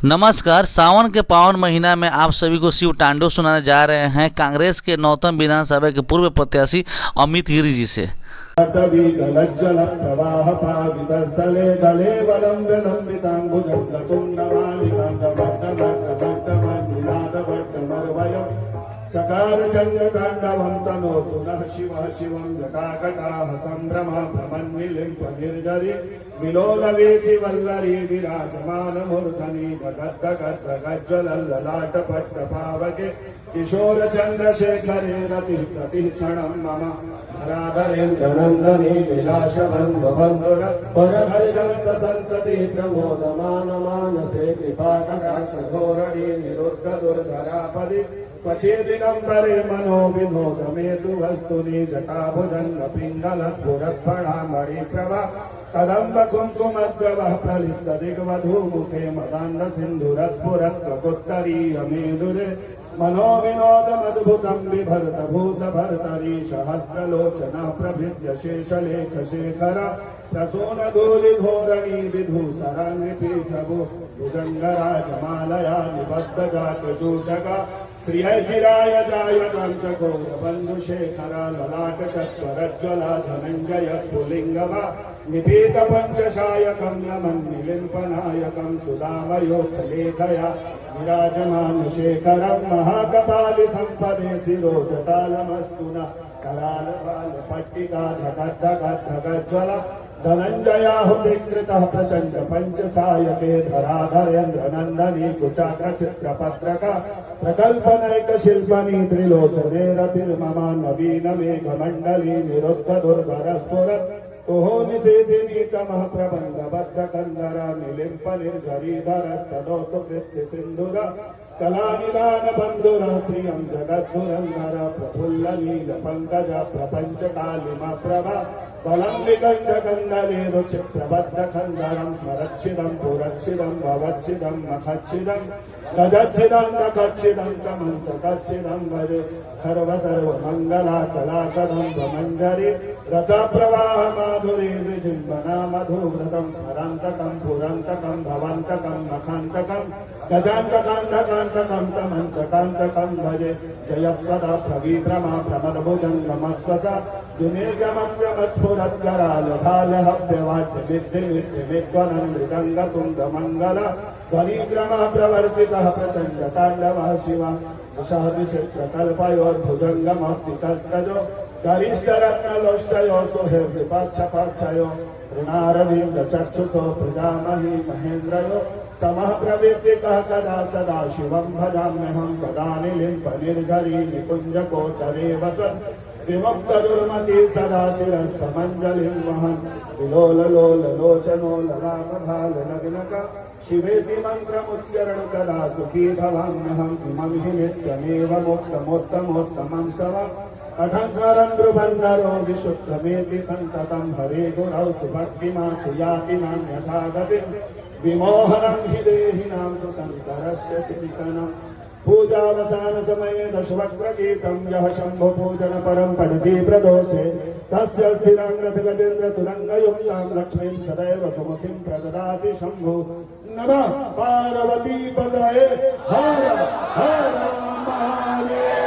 नमस्कार। सावन के पावन महीना में आप सभी को शिव तांडव सुनाने जा रहे हैं कांग्रेस के नौतम विधानसभा के पूर्व प्रत्याशी अमित गिरी जी से। चकार चंद्रतांडवं तनोतु नः शिवः शिवं जटाकटाः संभ्रमः भ्रमन्निलिम्प निर्जरी विलोलवीचि वल्लरी विराजमानमूर्धनि जगद्दगद्दगज्ज्वलल्ललाटपट्टपावके किशोर चन्द्रशेखरे रतिः प्रतिक्षणं मम धराधरेन्द्रनन्दनी विलासबन्धुबन्धुर परहरिदन्तसन्तति प्रमोदमानमानसे कृपाकटाक्षधोरणि निरुद्धदुर्धरापदि क्वचिदिगम्बरे मनो विनोदमेतु वस्तुनि जटाभुजङ्गपिङ्गलस्फुरत्फणामणिप्रभा कदम्ब कुङ्कुमद्रवः प्रलिप्तदिग्वधूमुखे मदान्धसिन्धुरस्फुरत्वगुत्तरीयमेदुरे मनोविनोदमद्भुतं बिभर्तभूतभर्तरी सहस्रलोचना प्रभृत्य शेषलेखशेखर प्रसूनधूलिधोरणी विधूसराङ्गिपीठभू भुजङ्गराजमालया निबद्धजातजूटका श्रियचिराय जायतां च घोरबन्धुशेखरा ललाटचत्वरज्ज्वला धनञ्जय स्फुलिङ्गमा निपीतपञ्चशायकं नमन्निलिम्पनायकं सुदामयोक्तलेखया विराजमानशेखरं महाकपालिसम्पदे शिरोजटालमस्तु न करालपालपट्टिका धगद्धगद्धगज्ज्वला धनञ्जयाहुतिकृतः प्रचण्ड पञ्चसायके धराधरेन्द्रनन्दनी कुचाग्रचित्रपत्रका प्रकल्पनैकशिल्पनी त्रिलोचने रतिर्ममा नवीनमेघमण्डली निरुद्धदुर्धरस्फुरत् ओहो निषेधिनीतमः प्रबन्धबद्धकन्दरा निलिम्प निर्झरीधरस्तनोतु कृत्यसिन्धुरा कलानिदानबन्धुरः श्रियं जगद्धुरन्धर प्रफुल्लनीलपङ्कज प्रपञ्चकालिमा प्रभा बलं विगण्डकन्दरे रुचित्रबद्धखण्डरं स्मरच्छिदं पुरच्छिदं भवच्छिदं मखच्छिदं गजच्छिदं नखच्छिदं कमन्तकच्छिदं भजे सर्वमङ्गला कलाकदम्बमञ्जरी रसप्रवाह माधुरी विजिम्बना मधुव्रतं स्मरान्तकं पुरन्तकं भवन्तकं मखान्तकं गजान्तकान्तकान्तकं तमन्तकान्तकं भजे जयप्रदा प्रवीप्रमा प्रमदभुजङ्गमस्वसा विनिर्गमग्रमस्फुरद्गरालधालहव्यवाद्यमिद्धिमिद्धिमिद्वनं मृदङ्गतुङ्गमङ्गल ध्वनिग्रमः प्रवर्तितः प्रचण्डताण्डवः शिवा विषहद्विचित्रकल्पयोर्भुजङ्गमप्तितस्तजो गरिष्ठरत्नलोष्टयो सुहृद्विपक्षपक्षयो ऋणारविन्दचक्षुषो प्रजामहि महेन्द्रयो समः प्रवृत्तिकः कदा सदा शिवं भजाम्यहं तदानिलिम्पनिर्झरी निकुञ्जकोटरे वसन् विमुक्तदुर्मति सदा शिरस्तमञ्जलिं वहन् विलोललोललोचनो ललामभालनग्नका शिवेति मन्त्रमुच्चरण कदा सुखी भवाम्यहम् इमं हि नित्यमेव मुक्तमोत्तमोत्तमं स्तव अठं स्मरन् ब्रुवन्नरो विशुद्धमेति सन्ततं हरे गुरौ सुभक्तिमा सुयाति नान्यथा गतिम् विमोहनं हि देहिनां सुशङ्करस्य चिन्तनम् पूजावसान समये दशवक्त्रगीतं यः शम्भो पूजन परं पठति प्रदोषे तस्य स्थिरां रथगजेन्द्र तुरङ्गयुक्तां लक्ष्मीं सदैव सुमतिं प्रददाति शम्भो नमः पार्वती पदये हर हर महादेव।